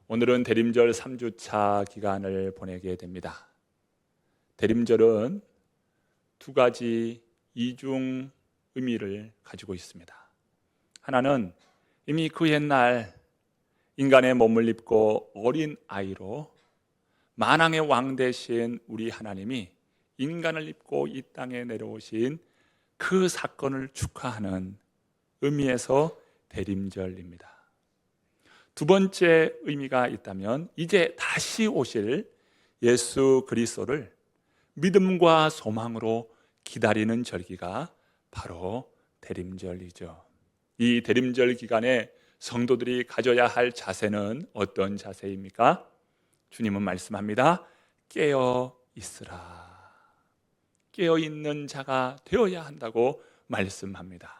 오늘은 대림절 3주차 기간을 보내게 됩니다. 대림절은 두 가지 이중 의미를 가지고 있습니다. 하나는 이미 그 옛날 인간의 몸을 입고 어린 아이로 만왕의 왕 되신 우리 하나님이 인간을 입고 이 땅에 내려오신 그 사건을 축하하는 의미에서 대림절입니다. 두 번째 의미가 있다면 이제 다시 오실 예수 그리스도를 믿음과 소망으로 기다리는 절기가 바로 대림절이죠. 이 대림절 기간에 성도들이 가져야 할 자세는 어떤 자세입니까? 주님은 말씀합니다. 깨어 있으라. 깨어 있는 자가 되어야 한다고 말씀합니다.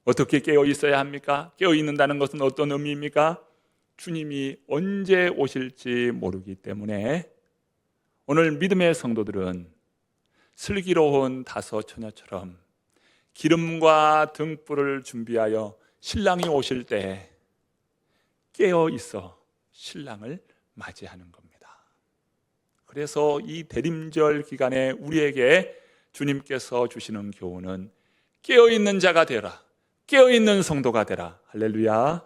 어떻게 깨어 있어야 합니까? 깨어 있는다는 것은 어떤 의미입니까? 주님이 언제 오실지 모르기 때문에 오늘 믿음의 성도들은 슬기로운 다섯 처녀처럼 기름과 등불을 준비하여 신랑이 오실 때 깨어 있어 신랑을 맞이하는 겁니다. 그래서 이 대림절 기간에 우리에게 주님께서 주시는 교훈은 깨어 있는 자가 되라. 깨어 있는 성도가 되라. 할렐루야.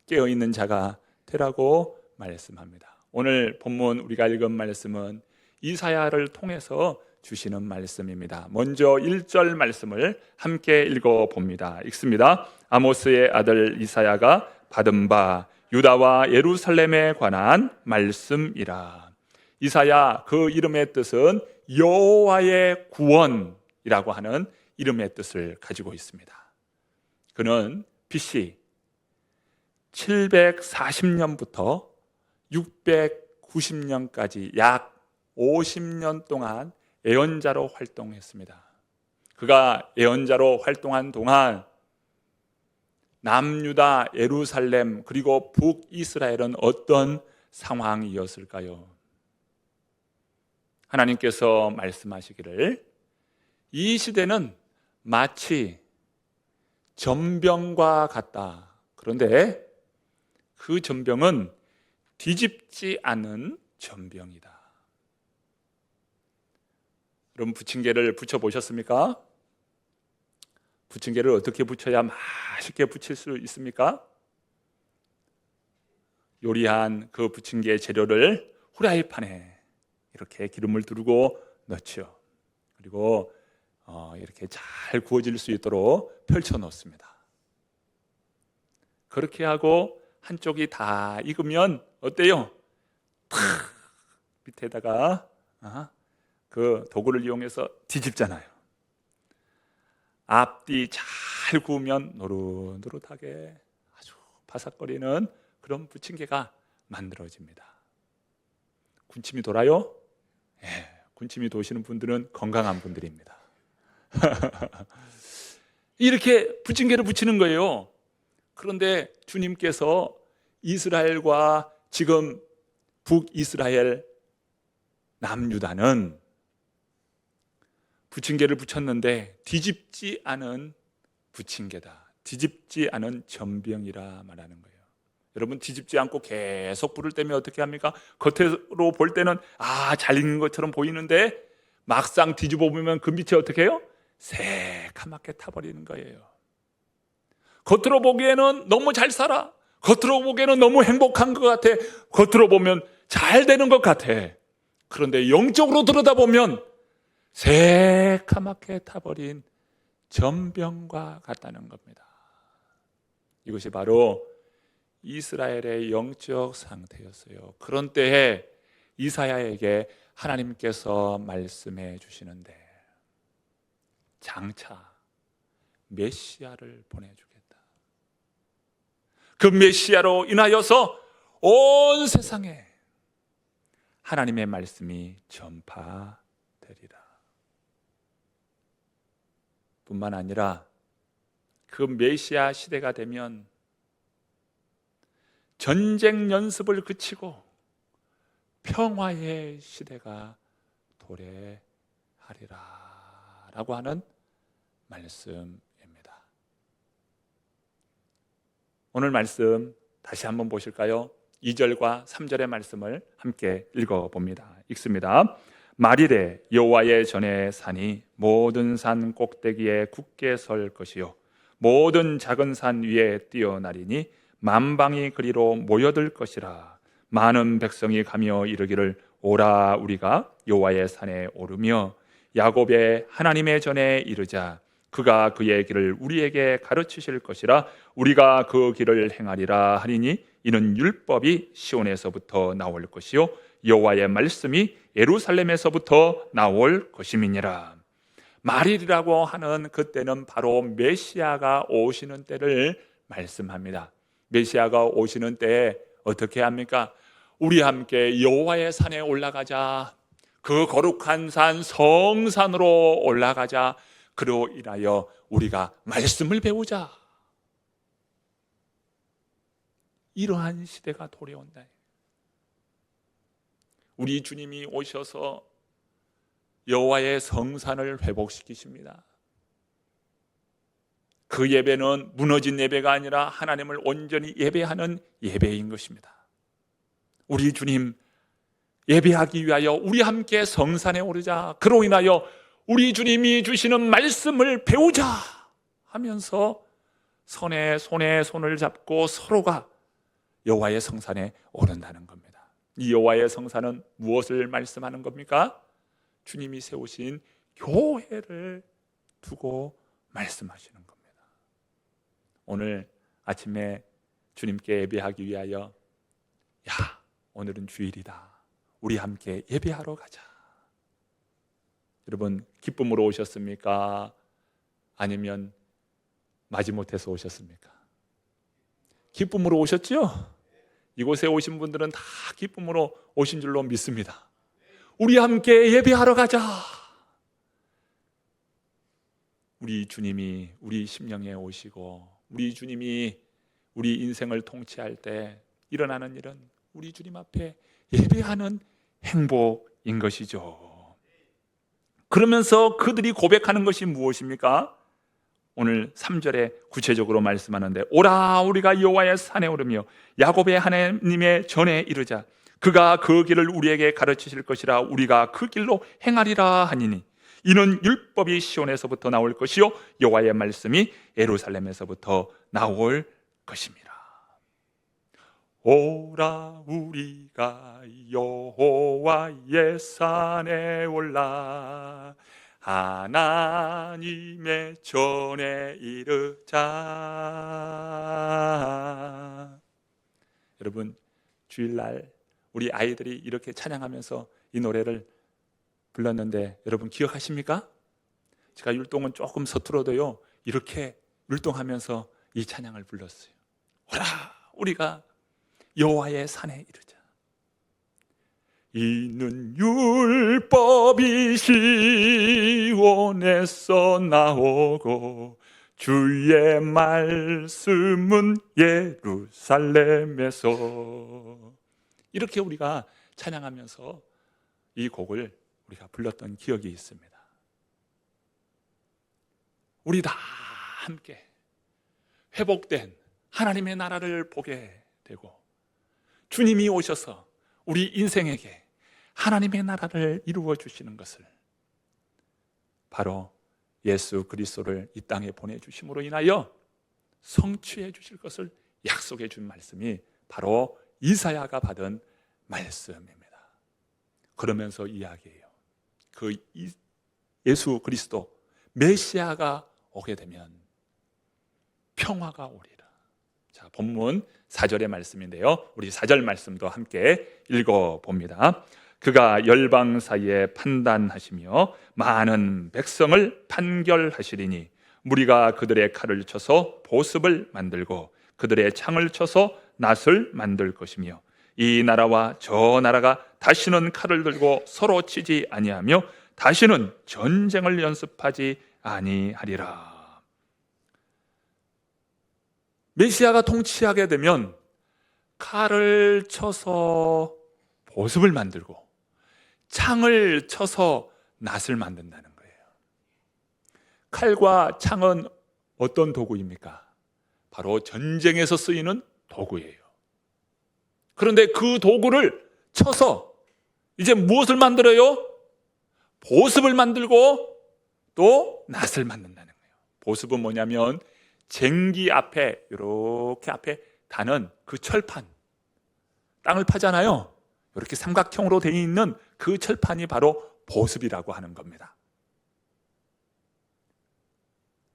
깨어 있는 자가 되라고 말씀합니다. 오늘 본문 우리가 읽은 말씀은 이사야를 통해서 주시는 말씀입니다. 먼저 1절 말씀을 함께 읽어봅니다. 읽습니다. 아모스의 아들 이사야가 받은 바 유다와 예루살렘에 관한 말씀이라. 이사야 그 이름의 뜻은 여호와의 구원이라고 하는 이름의 뜻을 가지고 있습니다. 그는 BC 740년부터 690년까지 약 50년 동안 예언자로 활동했습니다. 그가 예언자로 활동한 동안 남유다, 예루살렘 그리고 북이스라엘은 어떤 상황이었을까요? 하나님께서 말씀하시기를 이 시대는 마치 전병과 같다. 그런데 그 전병은 뒤집지 않은 전병이다. 여러분 부침개를 부쳐보셨습니까? 부침개를 어떻게 부쳐야 맛있게 부칠 수 있습니까? 요리한 그 부침개 재료를 후라이팬에 이렇게 기름을 두르고 넣죠. 그리고 이렇게 잘 구워질 수 있도록 펼쳐 놓습니다. 그렇게 하고 한쪽이 다 익으면 어때요? 탁 밑에다가 그 도구를 이용해서 뒤집잖아요. 앞뒤 잘 구우면 노릇노릇하게 아주 바삭거리는 그런 부침개가 만들어집니다. 군침이 돌아요? 예, 군침이 도시는 분들은 건강한 분들입니다. 이렇게 부침개를 부치는 거예요. 그런데 주님께서 이스라엘과 지금 북이스라엘 남유다는 부침개를 부쳤는데 뒤집지 않은 부침개다. 뒤집지 않은 전병이라 말하는 거예요. 여러분 뒤집지 않고 계속 불을 떼면 어떻게 합니까? 겉으로 볼 때는 잘 익는 것처럼 보이는데 막상 뒤집어 보면 그 밑에 어떻게 해요? 새카맣게 타버리는 거예요. 겉으로 보기에는 너무 잘 살아. 겉으로 보기에는 너무 행복한 것 같아. 겉으로 보면 잘 되는 것 같아. 그런데 영적으로 들여다보면 새카맣게 타버린 전병과 같다는 겁니다. 이것이 바로 이스라엘의 영적 상태였어요. 그런 때에 이사야에게 하나님께서 말씀해 주시는데 장차 메시아를 보내주겠다. 그 메시아로 인하여서 온 세상에 하나님의 말씀이 전파되리라. 뿐만 아니라 그 메시아 시대가 되면 전쟁 연습을 그치고 평화의 시대가 도래하리라 라고 하는 말씀입니다. 오늘 말씀 다시 한번 보실까요? 2절과 3절의 말씀을 함께 읽어봅니다. 읽습니다. 말이래 여호와의 전에 산이 모든 산 꼭대기에 굳게 설 것이요 모든 작은 산 위에 뛰어나리니 만방이 그리로 모여들 것이라. 많은 백성이 가며 이르기를 오라 우리가 여호와의 산에 오르며 야곱의 하나님의 전에 이르자. 그가 그의 길을 우리에게 가르치실 것이라. 우리가 그 길을 행하리라 하리니 이는 율법이 시온에서부터 나올 것이요 여호와의 말씀이 예루살렘에서부터 나올 것임이니라. 말일이라고 하는 그때는 바로 메시아가 오시는 때를 말씀합니다. 메시아가 오시는 때에 어떻게 합니까? 우리 함께 여호와의 산에 올라가자. 그 거룩한 산 성산으로 올라가자. 그로 인하여 우리가 말씀을 배우자. 이러한 시대가 도래온다. 우리 주님이 오셔서 여호와의 성산을 회복시키십니다. 그 예배는 무너진 예배가 아니라 하나님을 온전히 예배하는 예배인 것입니다. 우리 주님 예배하기 위하여 우리 함께 성산에 오르자. 그로 인하여 우리 주님이 주시는 말씀을 배우자 하면서 손에 손을 잡고 서로가 여호와의 성산에 오른다는 겁니다. 이 여호와의 성산은 무엇을 말씀하는 겁니까? 주님이 세우신 교회를 두고 말씀하시는 겁니다. 오늘 아침에 주님께 예배하기 위하여 오늘은 주일이다. 우리 함께 예배하러 가자. 여러분 기쁨으로 오셨습니까? 아니면 마지못해서 오셨습니까? 기쁨으로 오셨죠? 이곳에 오신 분들은 다 기쁨으로 오신 줄로 믿습니다. 우리 함께 예배하러 가자. 우리 주님이 우리 심령에 오시고 우리 주님이 우리 인생을 통치할 때 일어나는 일은 우리 주님 앞에 예배하는 행복인 것이죠. 그러면서 그들이 고백하는 것이 무엇입니까? 오늘 3절에 구체적으로 말씀하는데 오라 우리가 여호와의 산에 오르며 야곱의 하나님의 전에 이르자. 그가 그 길을 우리에게 가르치실 것이라. 우리가 그 길로 행하리라 하니니 이는 율법이 시온에서부터 나올 것이요 여호와의 말씀이 예루살렘에서부터 나올 것입니다. 오라 우리가 여호와의 산에 올라 하나님의 전에 이르자. 여러분 주일날 우리 아이들이 이렇게 찬양하면서 이 노래를 불렀는데 여러분 기억하십니까? 제가 율동은 조금 서툴어도요 이렇게 율동하면서 이 찬양을 불렀어요. 오라 우리가 여호와의 산에 이르자. 이는 율법이 시온에서 나오고 주의 말씀은 예루살렘에서. 이렇게 우리가 찬양하면서 이 곡을 우리가 불렀던 기억이 있습니다. 우리 다 함께 회복된 하나님의 나라를 보게 되고 주님이 오셔서 우리 인생에게 하나님의 나라를 이루어 주시는 것을 바로 예수 그리스도를 이 땅에 보내주심으로 인하여 성취해 주실 것을 약속해 준 말씀이 바로 이사야가 받은 말씀입니다. 그러면서 이야기해요. 그 예수 그리스도 메시아가 오게 되면 평화가 오리라. 자, 본문 4절의 말씀인데요. 우리 4절 말씀도 함께 읽어봅니다. 그가 열방 사이에 판단하시며 많은 백성을 판결하시리니 무리가 그들의 칼을 쳐서 보습을 만들고 그들의 창을 쳐서 낫을 만들 것이며 이 나라와 저 나라가 다시는 칼을 들고 서로 치지 아니하며 다시는 전쟁을 연습하지 아니하리라. 메시아가 통치하게 되면 칼을 쳐서 보습을 만들고 창을 쳐서 낫을 만든다는 거예요. 칼과 창은 어떤 도구입니까? 바로 전쟁에서 쓰이는 도구예요. 그런데 그 도구를 쳐서 이제 무엇을 만들어요? 보습을 만들고 또 낫을 만든다는 거예요. 보습은 뭐냐면 쟁기 앞에 이렇게 앞에 다는 그 철판, 땅을 파잖아요. 이렇게 삼각형으로 되어 있는 그 철판이 바로 보습이라고 하는 겁니다.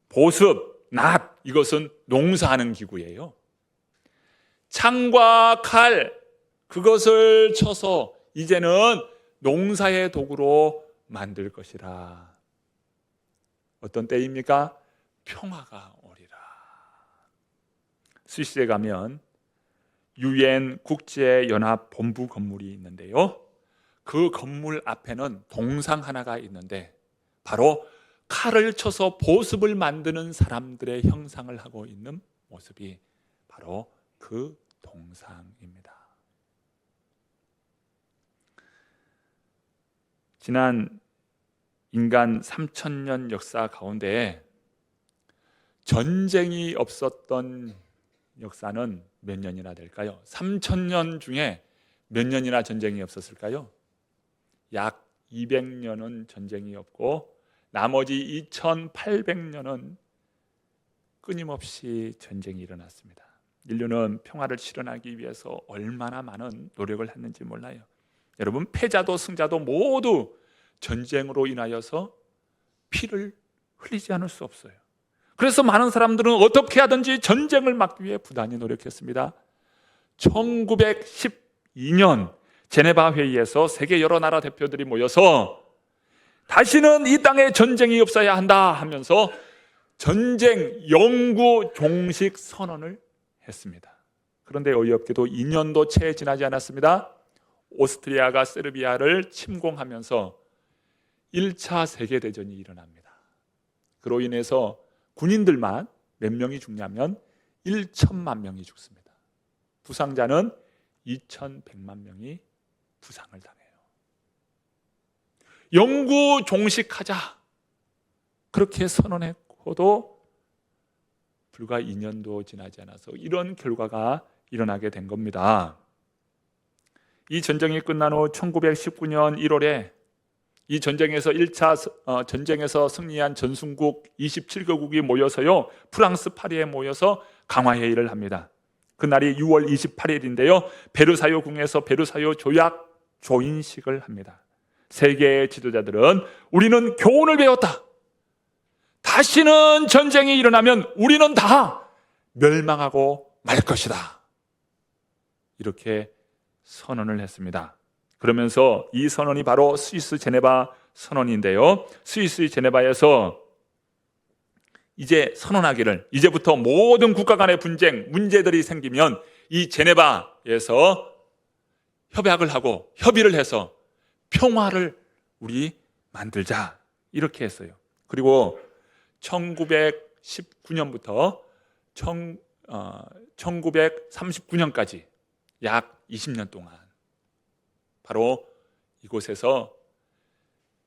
보습, 낫, 이것은 농사하는 기구예요. 창과 칼, 그것을 쳐서 이제는 농사의 도구로 만들 것이라. 어떤 때입니까? 평화가 오리라. 스위스에 가면 UN 국제연합 본부 건물이 있는데요, 그 건물 앞에는 동상 하나가 있는데 바로 칼을 쳐서 보습을 만드는 사람들의 형상을 하고 있는 모습이 바로 그 동상입니다. 지난 인간 3000년 역사 가운데 전쟁이 없었던 역사는 몇 년이나 될까요? 3000년 중에 몇 년이나 전쟁이 없었을까요? 약 200년은 전쟁이 없고 나머지 2800년은 끊임없이 전쟁이 일어났습니다. 인류는 평화를 실현하기 위해서 얼마나 많은 노력을 했는지 몰라요. 여러분, 패자도 승자도 모두 전쟁으로 인하여서 피를 흘리지 않을 수 없어요. 그래서 많은 사람들은 어떻게 하든지 전쟁을 막기 위해 부단히 노력했습니다. 1912년 제네바 회의에서 세계 여러 나라 대표들이 모여서 다시는 이 땅에 전쟁이 없어야 한다 하면서 전쟁 영구 종식 선언을 했습니다. 그런데 어이없게도 2년도 채 지나지 않았습니다. 오스트리아가 세르비아를 침공하면서 1차 세계대전이 일어납니다. 그로 인해서 군인들만 몇 명이 죽냐면 1천만 명이 죽습니다. 부상자는 2100만 명이 부상을 당해요. 영구 종식하자 그렇게 선언했고도 불과 2년도 지나지 않아서 이런 결과가 일어나게 된 겁니다. 이 전쟁이 끝난 후 1919년 1월에 이 전쟁에서 1차 전쟁에서 승리한 전순국 27개국이 모여서요, 프랑스 파리에 모여서 강화회의를 합니다. 그날이 6월 28일인데요 베르사유 궁에서 베르사유 조약 조인식을 합니다. 세계의 지도자들은 우리는 교훈을 배웠다. 다시는 전쟁이 일어나면 우리는 다 멸망하고 말 것이다. 이렇게 선언을 했습니다. 그러면서 이 선언이 바로 스위스 제네바 선언인데요, 스위스 제네바에서 이제 선언하기를, 이제부터 모든 국가 간의 분쟁, 문제들이 생기면 이 제네바에서 협약을 하고 협의를 해서 평화를 우리 만들자, 이렇게 했어요. 그리고 1919년부터 1939년까지 약 20년 동안 바로 이곳에서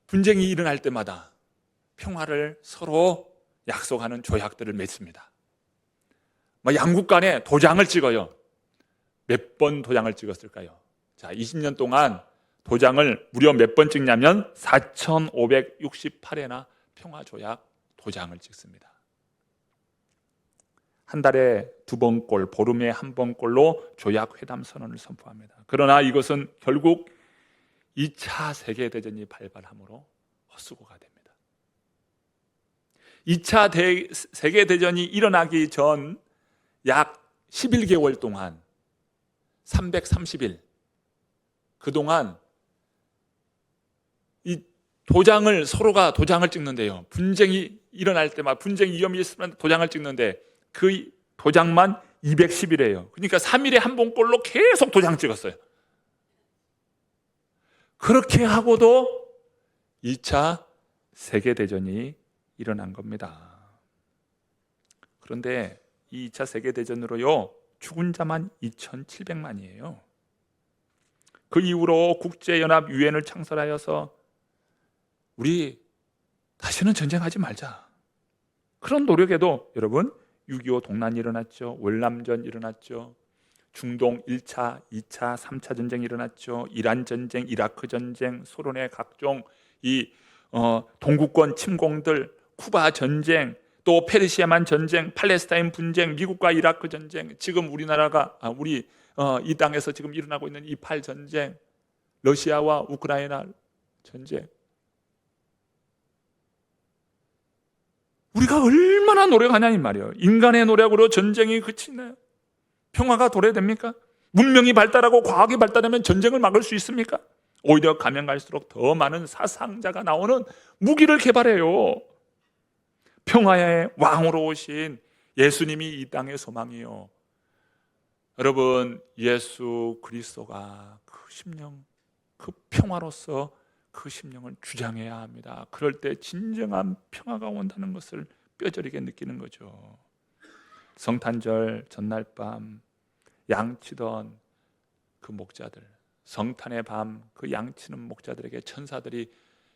분쟁이 일어날 때마다 평화를 서로 약속하는 조약들을 맺습니다. 양국 간에 도장을 찍어요. 몇 번 도장을 찍었을까요? 자, 20년 동안 도장을 무려 몇 번 찍냐면 4568회나 평화조약 도장을 찍습니다. 한 달에 2번꼴, 보름에 1번꼴로 조약 회담 선언을 선포합니다. 그러나 이것은 결국 2차 세계대전이 발발함으로 헛수고가 됩니다. 2차 세계대전이 일어나기 전 약 11개월 동안 330일 그동안 이 도장을 서로가 도장을 찍는데요, 분쟁이 일어날 때마다 분쟁 위험이 있으면 도장을 찍는데 그 도장만 210일이에요. 그러니까 3일에 한 번꼴로 계속 도장 찍었어요. 그렇게 하고도 2차 세계대전이 일어난 겁니다. 그런데 이 2차 세계대전으로요, 죽은 자만 2700만이에요. 그 이후로 국제연합 유엔을 창설하여서 우리 다시는 전쟁하지 말자, 그런 노력에도 여러분 6.25 동란이 일어났죠. 월남전 일어났죠. 중동 1차, 2차, 3차 전쟁이 일어났죠. 이란 전쟁, 이라크 전쟁, 소련의 각종 이 동구권 침공들, 쿠바 전쟁, 또 페르시아만 전쟁, 팔레스타인 분쟁, 미국과 이라크 전쟁, 지금 우리나라가 이 땅에서 지금 일어나고 있는 이팔 전쟁, 러시아와 우크라이나 전쟁. 우리가 얼마나 노력하냐 이 말이에요. 인간의 노력으로 전쟁이 그치나요? 평화가 도래됩니까? 문명이 발달하고 과학이 발달하면 전쟁을 막을 수 있습니까? 오히려 가면 갈수록 더 많은 사상자가 나오는 무기를 개발해요. 평화의 왕으로 오신 예수님이 이 땅의 소망이요. 여러분, 예수 그리스도가 그 심령, 그 평화로서 그 심령을 주장해야 합니다. 그럴 때 진정한 평화가 온다는 것을 뼈저리게 느끼는 거죠. 성탄절 전날 밤 양치던 그 목자들, 성탄의 밤 그 양치는 목자들에게 천사들이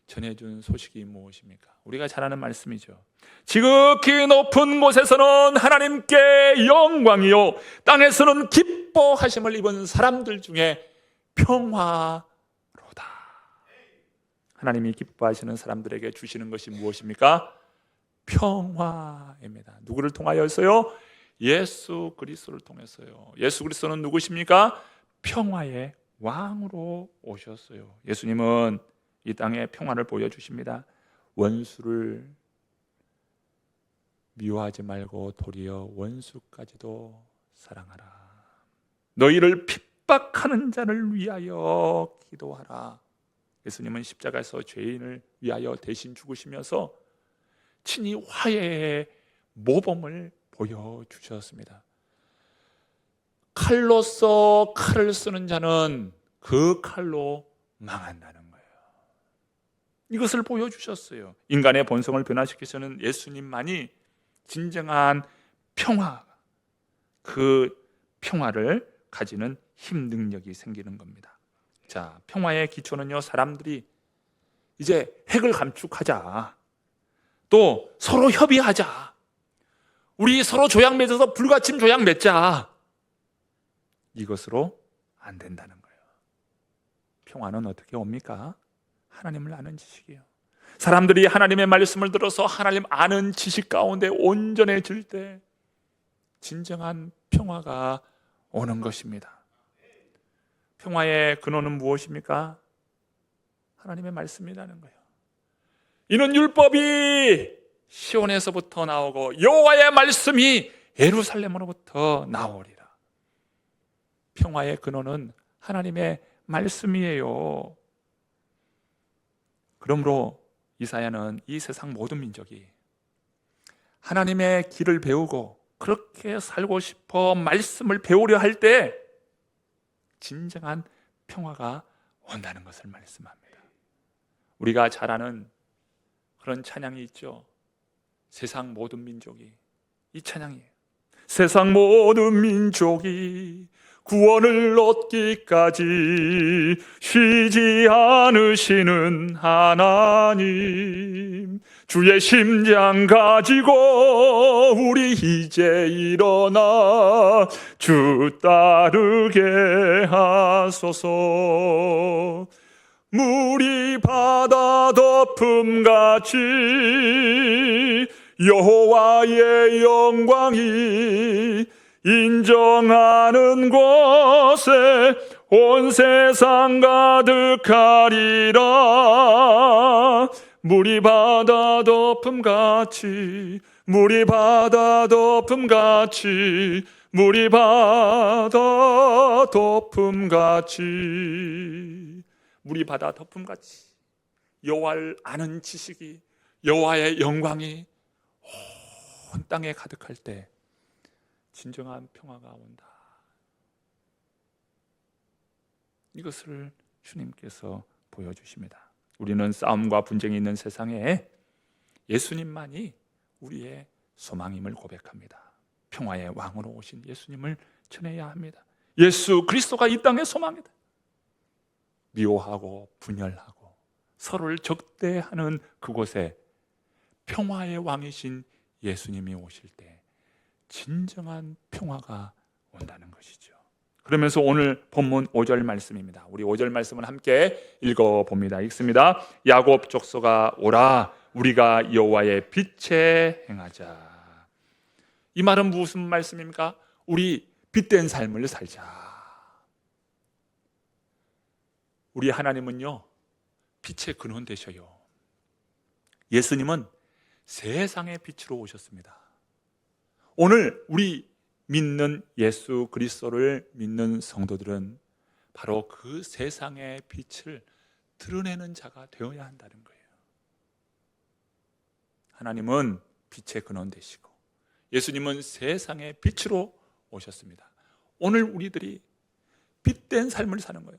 전해준 소식이 무엇입니까? 우리가 잘 아는 말씀이죠. 지극히 높은 곳에서는 하나님께 영광이요, 땅에서는 기뻐하심을 입은 사람들 중에 평화로다. 하나님이 기뻐하시는 사람들에게 주시는 것이 무엇입니까? 평화입니다. 누구를 통하여서요? 예수 그리스도를 통해서요. 예수 그리스도는 누구십니까? 평화의 왕으로 오셨어요. 예수님은 이 땅에 평화를 보여주십니다. 원수를 미워하지 말고 도리어 원수까지도 사랑하라. 너희를 핍박하는 자를 위하여 기도하라. 예수님은 십자가에서 죄인을 위하여 대신 죽으시면서 친히 화해의 모범을 보여주셨습니다. 칼로서 칼을 쓰는 자는 그 칼로 망한다는 거예요. 이것을 보여주셨어요. 인간의 본성을 변화시키시는 예수님만이 진정한 평화, 그 평화를 가지는 힘, 능력이 생기는 겁니다. 자, 평화의 기초는요, 사람들이 이제 핵을 감축하자, 또 서로 협의하자, 우리 서로 조약 맺어서 불가침 조약 맺자, 이것으로 안 된다는 거예요. 평화는 어떻게 옵니까? 하나님을 아는 지식이에요. 사람들이 하나님의 말씀을 들어서 하나님 아는 지식 가운데 온전해질 때 진정한 평화가 오는 것입니다. 평화의 근원은 무엇입니까? 하나님의 말씀이라는 거예요. 이는 율법이 시온에서부터 나오고 여호와의 말씀이 예루살렘으로부터 나오리라. 평화의 근원은 하나님의 말씀이에요. 그러므로 이사야는 이 세상 모든 민족이 하나님의 길을 배우고 그렇게 살고 싶어 말씀을 배우려 할 때 진정한 평화가 온다는 것을 말씀합니다. 우리가 잘 아는 그런 찬양이 있죠. 세상 모든 민족이, 이 찬양이에요. 세상 모든 민족이 구원을 얻기까지 쉬지 않으시는 하나님, 주의 심장 가지고 우리 이제 일어나 주 따르게 하소서. 물이 바다 덮음같이 여호와의 영광이 인정하는 곳에 온 세상 가득하리라. 물이 바다 덮음같이, 물이 바다 덮음같이, 물이 바다 덮음같이, 물이 바다 덮음같이 여호와를 아는 지식이, 여호와의 영광이 온 땅에 가득할 때 진정한 평화가 온다. 이것을 주님께서 보여주십니다. 우리는 싸움과 분쟁이 있는 세상에 예수님만이 우리의 소망임을 고백합니다. 평화의 왕으로 오신 예수님을 전해야 합니다. 예수 그리스도가 이 땅의 소망이다. 미워하고 분열하고 서로를 적대하는 그곳에 평화의 왕이신 예수님이 오실 때 진정한 평화가 온다는 것이죠. 그러면서 오늘 본문 5절 말씀입니다. 우리 5절 말씀을 함께 읽어봅니다. 읽습니다. 야곱 족속아 오라, 우리가 여호와의 빛에 행하자. 이 말은 무슨 말씀입니까? 우리 빛된 삶을 살자. 우리 하나님은요, 빛의 근원 되셔요. 예수님은 세상의 빛으로 오셨습니다. 오늘 우리 믿는 예수 그리스도를 믿는 성도들은 바로 그 세상의 빛을 드러내는 자가 되어야 한다는 거예요. 하나님은 빛의 근원 되시고 예수님은 세상의 빛으로 오셨습니다. 오늘 우리들이 빛된 삶을 사는 거예요.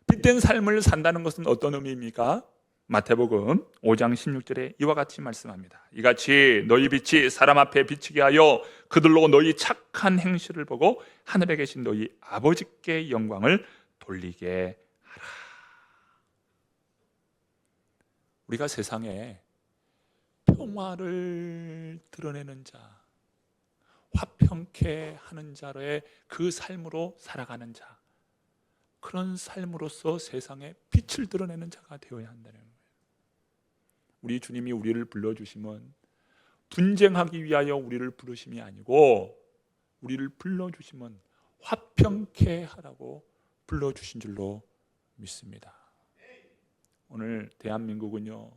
빛된 삶을 산다는 것은 어떤 의미입니까? 마태복음 5장 16절에 이와 같이 말씀합니다. 이같이 너희 빛이 사람 앞에 비치게 하여 그들로 너희 착한 행실을 보고 하늘에 계신 너희 아버지께 영광을 돌리게 하라. 우리가 세상에 평화를 드러내는 자, 화평케 하는 자의 그 삶으로 살아가는 자, 그런 삶으로서 세상에 빛을 드러내는 자가 되어야 한다는 거예요. 우리 주님이 우리를 불러주심은 분쟁하기 위하여 우리를 부르심이 아니고 우리를 불러주심은 화평케 하라고 불러주신 줄로 믿습니다. 오늘 대한민국은요,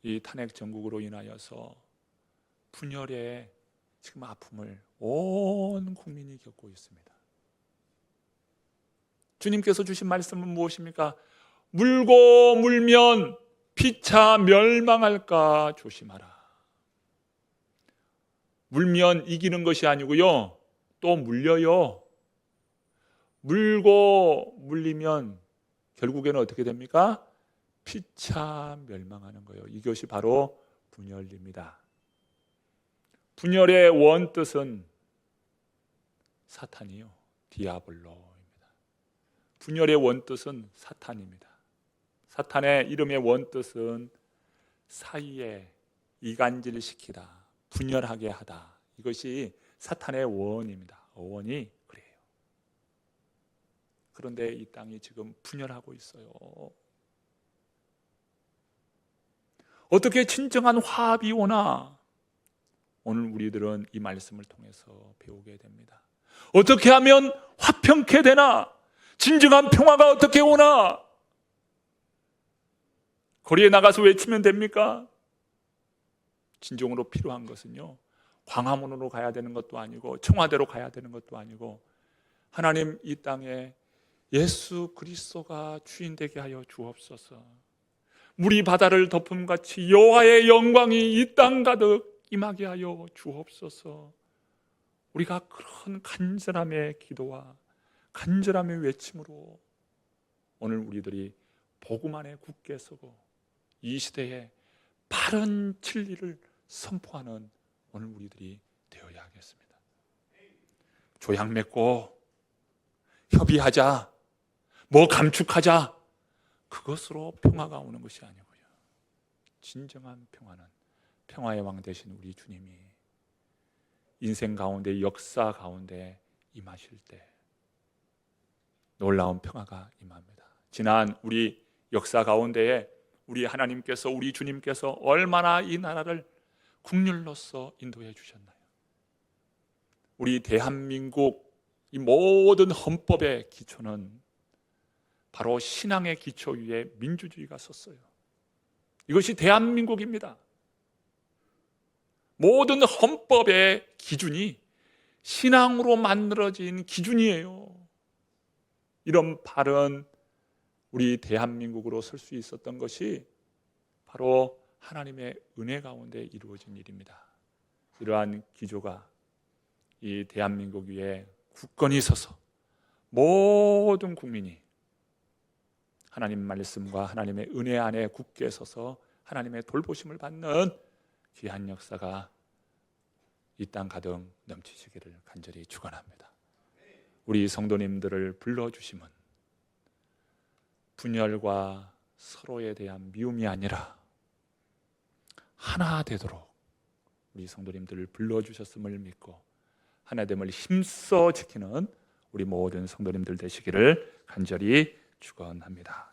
이 탄핵 정국으로 인하여서 분열의 지금 아픔을 온 국민이 겪고 있습니다. 주님께서 주신 말씀은 무엇입니까? 물고 물면 피차 멸망할까 조심하라. 물면 이기는 것이 아니고요, 또 물려요. 물고 물리면 결국에는 어떻게 됩니까? 피차 멸망하는 거예요. 이것이 바로 분열입니다. 분열의 원뜻은 사탄이요, 디아블로입니다. 분열의 원뜻은 사탄입니다. 사탄의 이름의 원뜻은 사이에 이간질시키다, 분열하게 하다. 이것이 사탄의 원입니다. 어원이 그래요. 그런데 이 땅이 지금 분열하고 있어요. 어떻게 진정한 화합이 오나? 오늘 우리들은 이 말씀을 통해서 배우게 됩니다. 어떻게 하면 화평케 되나? 진정한 평화가 어떻게 오나? 거리에 나가서 외치면 됩니까? 진정으로 필요한 것은요, 광화문으로 가야 되는 것도 아니고 청와대로 가야 되는 것도 아니고 하나님 이 땅에 예수 그리스도가 주인 되게 하여 주옵소서. 물이 바다를 덮음같이 여호와의 영광이 이 땅 가득 임하게 하여 주옵소서. 우리가 그런 간절함의 기도와 간절함의 외침으로 오늘 우리들이 복음 안에 굳게 서고 이 시대에 바른 진리를 선포하는 오늘 우리들이 되어야 하겠습니다. 조약 맺고 협의하자, 뭐 감축하자, 그것으로 평화가 오는 것이 아니고요, 진정한 평화는 평화의 왕 되신 우리 주님이 인생 가운데, 역사 가운데 임하실 때 놀라운 평화가 임합니다. 지난 우리 역사 가운데에 우리 하나님께서, 우리 주님께서 얼마나 이 나라를 국률로서 인도해 주셨나요? 우리 대한민국 이 모든 헌법의 기초는 바로 신앙의 기초 위에 민주주의가 섰어요. 이것이 대한민국입니다. 모든 헌법의 기준이 신앙으로 만들어진 기준이에요. 이런 바른 우리 대한민국으로 설 수 있었던 것이 바로 하나님의 은혜 가운데 이루어진 일입니다. 이러한 기조가 이 대한민국 위에 굳건히 서서 모든 국민이 하나님 말씀과 하나님의 은혜 안에 굳게 서서 하나님의 돌보심을 받는 귀한 역사가 이 땅 가득 넘치시기를 간절히 축원합니다. 우리 성도님들을 불러주심은 분열과 서로에 대한 미움이 아니라 하나 되도록 우리 성도님들을 불러주셨음을 믿고 하나됨을 힘써 지키는 우리 모든 성도님들 되시기를 간절히 축원합니다.